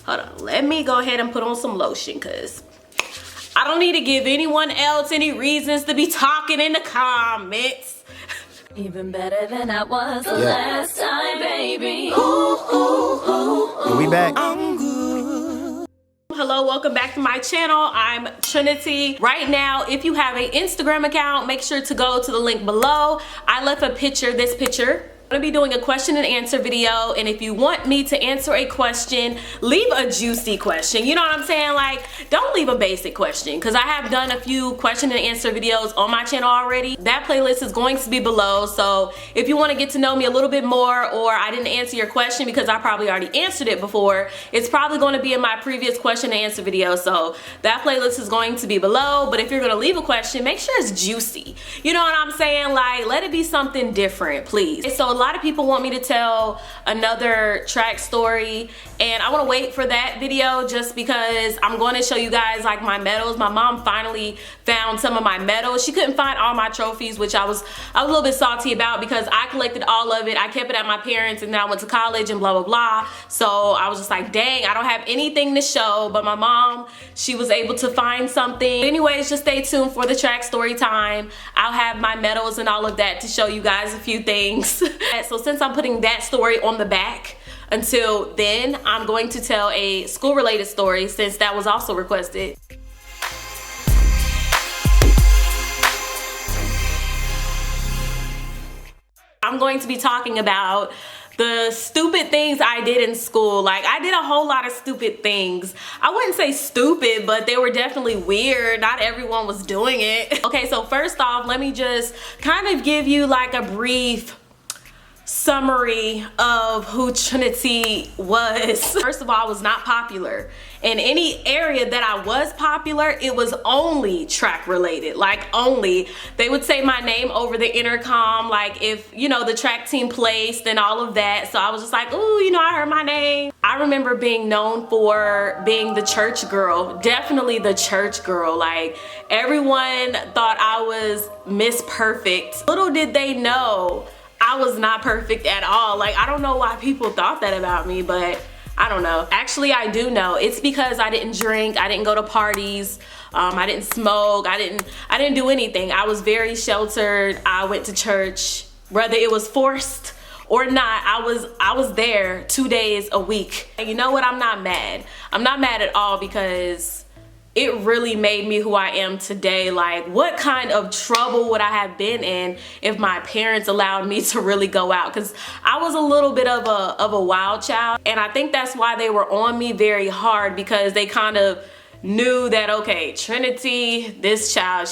Hold on, let me go ahead and put on some lotion because I don't need to give anyone else any reasons to be talking in the comments. Even better than I was the last time, baby. We back. Hello, welcome back to my channel. I'm Trinity. Right now, if you have an Instagram account, make sure to go to the link below. I left a picture, this picture. I'm gonna be doing a question and answer video, and if you want me to answer a question, leave a juicy question. You know what I'm saying? Like, don't leave a basic question, because I have done a few question and answer videos on my channel already. That playlist is going to be below, so if you want to get to know me a little bit more, or I didn't answer your question because I probably already answered it before, it's probably going to be in my previous question and answer video, so that playlist is going to be below. But if you're going to leave a question, make sure it's juicy. You know what I'm saying? Like, let it be something different, please. So a lot of people want me to tell another track story, and I want to wait for that video just because I'm going to show you guys like my medals. My mom finally found some of my medals. She couldn't find all my trophies, which I was a little bit salty about because I collected all of it. I kept it at my parents, and then I went to college and blah blah blah. So I was just like, dang, I don't have anything to show. But my mom, she was able to find something. Anyways, just stay tuned for the track story time. I'll have my medals and all of that to show you guys a few things. So since I'm putting that story on the back, until then, I'm going to tell a school-related story since that was also requested. I'm going to be talking about the stupid things I did in school. Like, I did a whole lot of stupid things. I wouldn't say stupid, but they were definitely weird. Not everyone was doing it. Okay, so first off, let me just kind of give you like a brief summary of who Trinity was. First of all, I was not popular. In any area that I was popular, it was only track related, like only. They would say my name over the intercom, like if, you know, the track team placed and all of that. So I was just like, ooh, you know, I heard my name. I remember being known for being the church girl, definitely the church girl. Like, everyone thought I was Miss Perfect. Little did they know I was not perfect at all. Like, I don't know why people thought that about me, but I don't know. Actually, I do know. It's because I didn't drink, I didn't go to parties, I didn't smoke, I didn't do anything. I was very sheltered. I went to church, whether it was forced or not. I was there 2 days a week. And you know what? I'm not mad. I'm not mad at all because it really made me who I am today. Like, what kind of trouble would I have been in if my parents allowed me to really go out? Because I was a little bit of a wild child, and I think that's why they were on me very hard, because they kind of knew that, okay, Trinity, this child,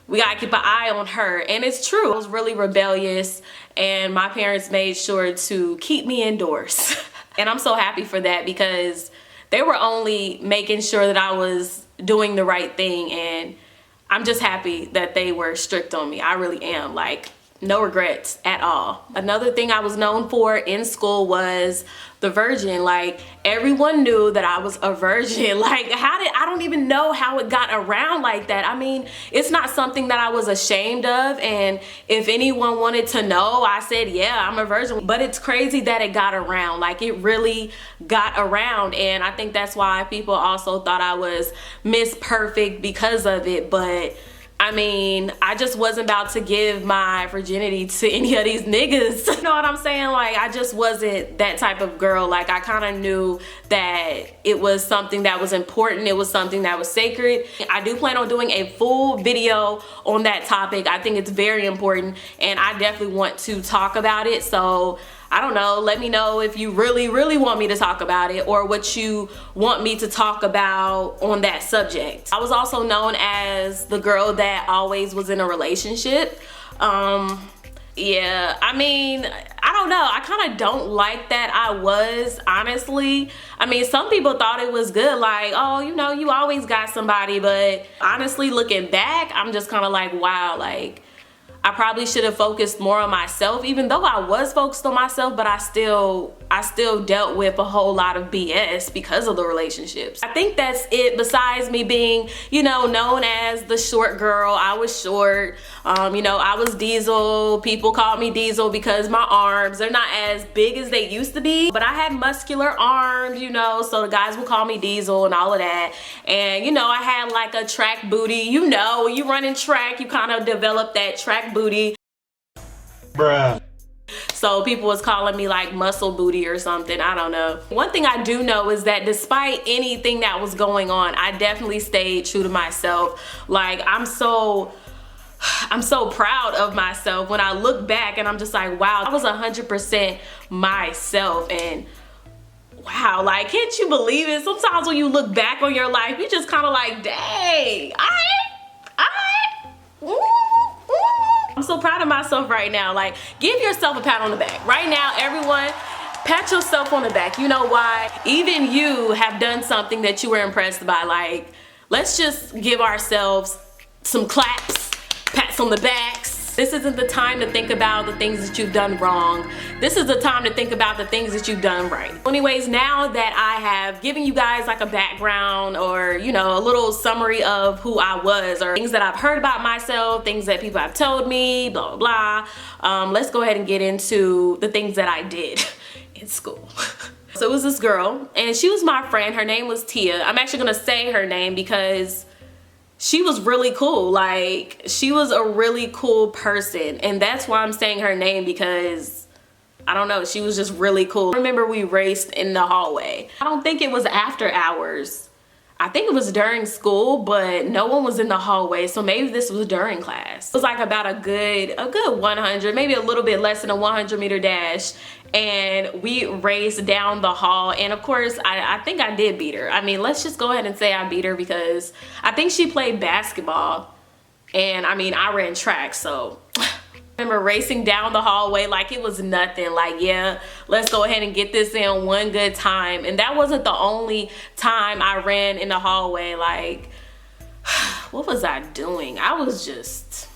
we gotta keep an eye on her. And it's true. I was really rebellious, and my parents made sure to keep me indoors. And I'm so happy for that, because they were only making sure that I was doing the right thing, and I'm just happy that they were strict on me. I really am. Like, no regrets at all. Another thing I was known for in school was the virgin. Like, everyone knew that I was a virgin. Like, I don't even know how it got around like that. I mean, it's not something that I was ashamed of, and if anyone wanted to know, I said, yeah, I'm a virgin. But it's crazy that it got around. Like, it really got around, and I think that's why people also thought I was Miss Perfect because of it. But I mean, I just wasn't about to give my virginity to any of these niggas. You know what I'm saying? Like, I just wasn't that type of girl. Like, I kind of knew that it was something that was important. It was something that was sacred. I do plan on doing a full video on that topic. I think it's very important, and I definitely want to talk about it. So I don't know, let me know if you really, really want me to talk about it, or what you want me to talk about on that subject. I was also known as the girl that always was in a relationship. Yeah, I mean, I don't know. I kind of don't like that I was, honestly. I mean, some people thought it was good, like, oh, you know, you always got somebody. But honestly, looking back, I'm just kind of like, wow, like, I probably should have focused more on myself, even though I was focused on myself, but I still dealt with a whole lot of BS because of the relationships. I think that's it. Besides me being, you know, known as the short girl, I was short. You know, I was Diesel. People called me Diesel because my arms, they're not as big as they used to be, but I had muscular arms, you know, so the guys would call me Diesel and all of that. And, you know, I had like a track booty. You know, when you run in track, you kind of develop that track booty. Bruh. So people was calling me like muscle booty or something, I don't know. One thing I do know is that despite anything that was going on, I definitely stayed true to myself. Like, I'm so proud of myself when I look back and I'm just like, wow, I was 100% myself. And wow, like, can't you believe it? Sometimes when you look back on your life, you just kind of like, dang, I'm so proud of myself right now. Like, give yourself a pat on the back. Right now, everyone, pat yourself on the back. You know why? Even you have done something that you were impressed by. Like, let's just give ourselves some claps, pats on the backs. This isn't the time to think about the things that you've done wrong. This is the time to think about the things that you've done right. Anyways, now that I have given you guys like a background or, you know, a little summary of who I was or things that I've heard about myself, things that people have told me, blah, blah, blah. Let's go ahead and get into the things that I did in school. So it was this girl and she was my friend. Her name was Tia. I'm actually gonna say her name because she was really cool. Like, she was a really cool person. And that's why I'm saying her name, because I don't know, she was just really cool. I remember we raced in the hallway. I don't think it was after hours. I think it was during school, but no one was in the hallway. So maybe this was during class. It was like about a good 100, maybe a little bit less than a 100-meter dash. And we raced down the hall. And of course, I think I did beat her. I mean, let's just go ahead and say I beat her because I think she played basketball. And I mean, I ran track, so I remember racing down the hallway like it was nothing. Like, yeah, let's go ahead and get this in one good time. And that wasn't the only time I ran in the hallway. Like, what was I doing? I was just,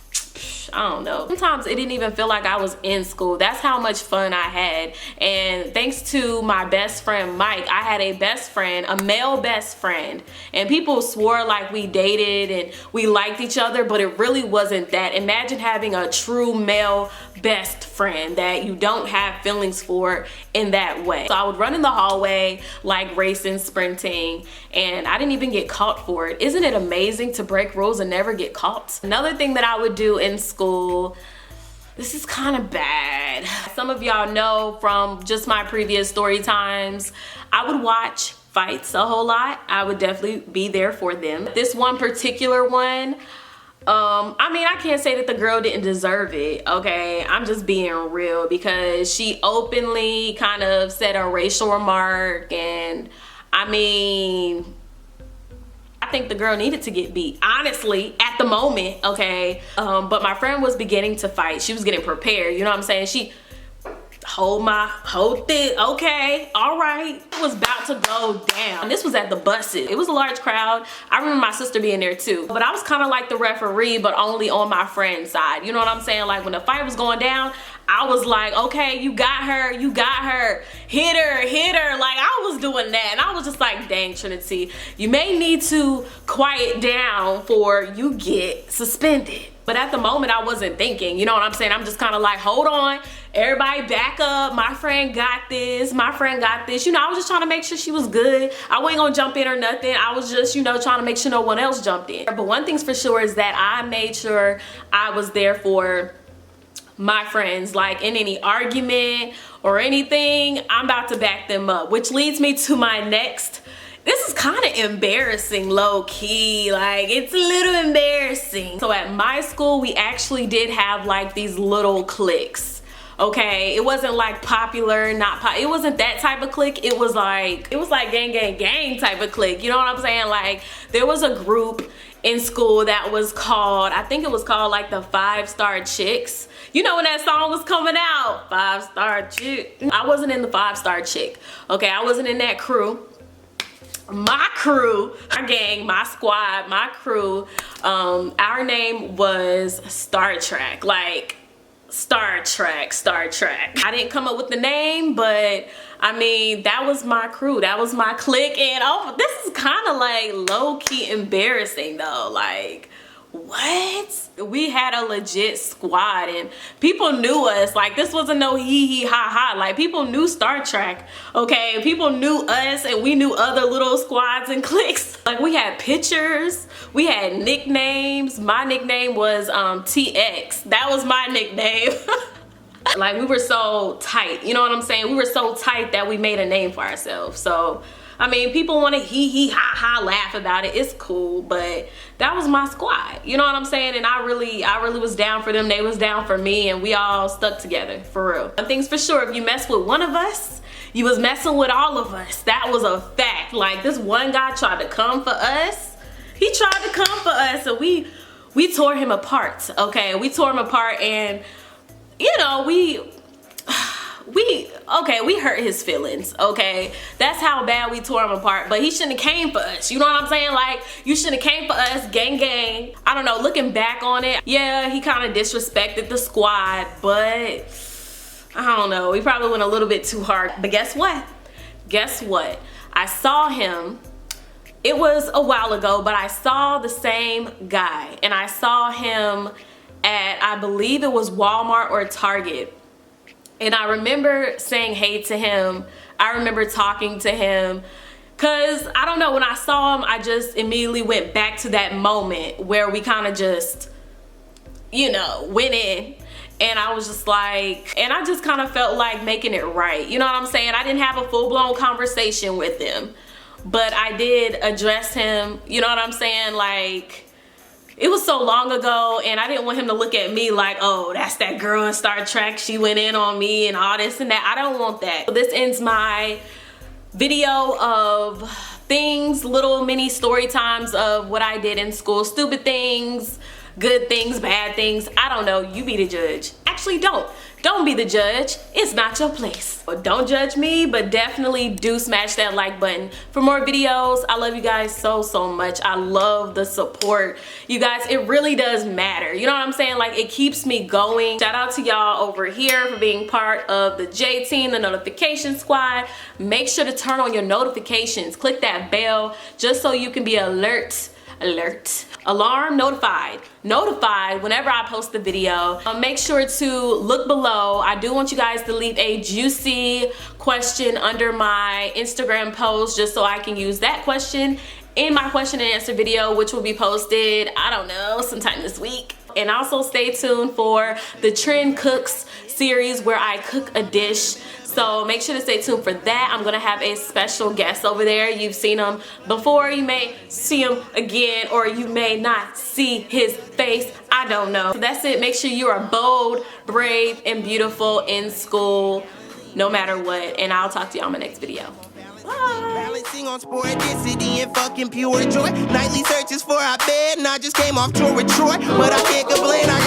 I don't know. Sometimes it didn't even feel like I was in school. That's how much fun I had. And thanks to my best friend, Mike, I had a best friend, a male best friend. And people swore like we dated and we liked each other, but it really wasn't that. Imagine having a true male best friend that you don't have feelings for in that way. So I would run in the hallway like racing, sprinting, and I didn't even get caught for it. Isn't it amazing to break rules and never get caught? Another thing that I would do in school, this is kind of bad. Some of y'all know from just my previous story times, I would watch fights a whole lot. I would definitely be there for them. This one particular one, I mean, I can't say that the girl didn't deserve it, okay? I'm just being real because she openly kind of said a racial remark, and I mean, I think the girl needed to get beat, honestly, at the moment, okay? But my friend was beginning to fight. She was getting prepared, you know what I'm saying? She hold this, okay, all right. It was about to go down. This was at the buses. It was a large crowd. I remember my sister being there too. But I was kind of like the referee, but only on my friend's side. You know what I'm saying? Like when the fight was going down, I was like, okay, you got her, hit her. Like I was doing that. And I was just like, dang, Trinity, you may need to quiet down before you get suspended. But at the moment, I wasn't thinking, you know what I'm saying? I'm just kind of like, hold on, everybody back up. My friend got this, You know, I was just trying to make sure she was good. I wasn't gonna jump in or nothing. I was just, you know, trying to make sure no one else jumped in. But one thing's for sure is that I made sure I was there for my friends. Like in any argument or anything, I'm about to back them up. Which leads me to my next. This is kind of embarrassing, low-key, like it's a little embarrassing. So at my school, we actually did have like these little cliques, okay? It wasn't like popular, it wasn't that type of clique. It was like gang type of clique, you know what I'm saying? Like there was a group in school that was called, I think it was called like the 5-Star Chicks. You know when that song was coming out, 5-Star Chick. I wasn't in the 5-Star Chick, okay? I wasn't in that crew. my crew, our gang, my squad, my crew, our name was Star Trek. Like, Star Trek. I didn't come up with the name, but I mean, that was my crew, that was my clique. And oh, this is kind of like low-key embarrassing though. Like, what? We had a legit squad and people knew us. Like, this wasn't no hee hee ha ha. Like, people knew Star Trek, okay? People knew us and we knew other little squads and cliques. Like, we had pictures, we had nicknames. My nickname was TX. That was my nickname. Like, we were so tight, you know what I'm saying? We were so tight that we made a name for ourselves. So I mean, people want to hee hee ha ha laugh about it. It's cool, but that was my squad. You know what I'm saying? And I really was down for them. They was down for me, and we all stuck together, for real. One thing's for sure, if you mess with one of us, you was messing with all of us. That was a fact. Like, this one guy tried to come for us. He tried to come for us, and we tore him apart, okay? We tore him apart, and you know, we hurt his feelings, okay? That's how bad we tore him apart, but he shouldn't have came for us. You know what I'm saying? Like, you shouldn't have came for us, gang gang. I don't know, looking back on it, yeah, he kind of disrespected the squad, but I don't know, he probably went a little bit too hard. But guess what? Guess what? I saw him, it was a while ago, but I saw the same guy, and I saw him at, I believe it was Walmart or Target. And I remember saying hey to him. I remember talking to him. Cause I don't know, when I saw him, I just immediately went back to that moment where we kind of just, you know, went in. And I was just like, and I just kind of felt like making it right. You know what I'm saying? I didn't have a full-blown conversation with him, but I did address him. You know what I'm saying? Like, it was so long ago, and I didn't want him to look at me like, oh, that's that girl in Star Trek, she went in on me and all this and that. I don't want that. So this ends my video of things, little mini story times of what I did in school. Stupid things, good things, bad things. I don't know, you be the judge. Actually, don't be the judge. It's not your place. But don't judge me, but definitely do smash that like button for more videos. I love you guys so much. I love the support. You guys, it really does matter. You know what I'm saying? Like, it keeps me going. Shout out to y'all over here for being part of the J team, the notification squad. Make sure to turn on your notifications. Click that bell just so you can be alarm notified whenever I post a video. Make sure to look below. I do want you guys to leave a juicy question under my Instagram post just so I can use that question in my question and answer video, which will be posted, I don't know, sometime this week. And also stay tuned for the Trend Cooks series where I cook a dish. So make sure to stay tuned for that. I'm gonna have a special guest over there. You've seen him before, you may see him again, or you may not see his face, I don't know. So that's it. Make sure you are bold, brave, and beautiful in school, no matter what. And I'll talk to you on my next video. Bye. Balancing on sporadicity and fucking pure joy. Nightly searches for our bed, and I just came off tour with Troy. But I can't complain, I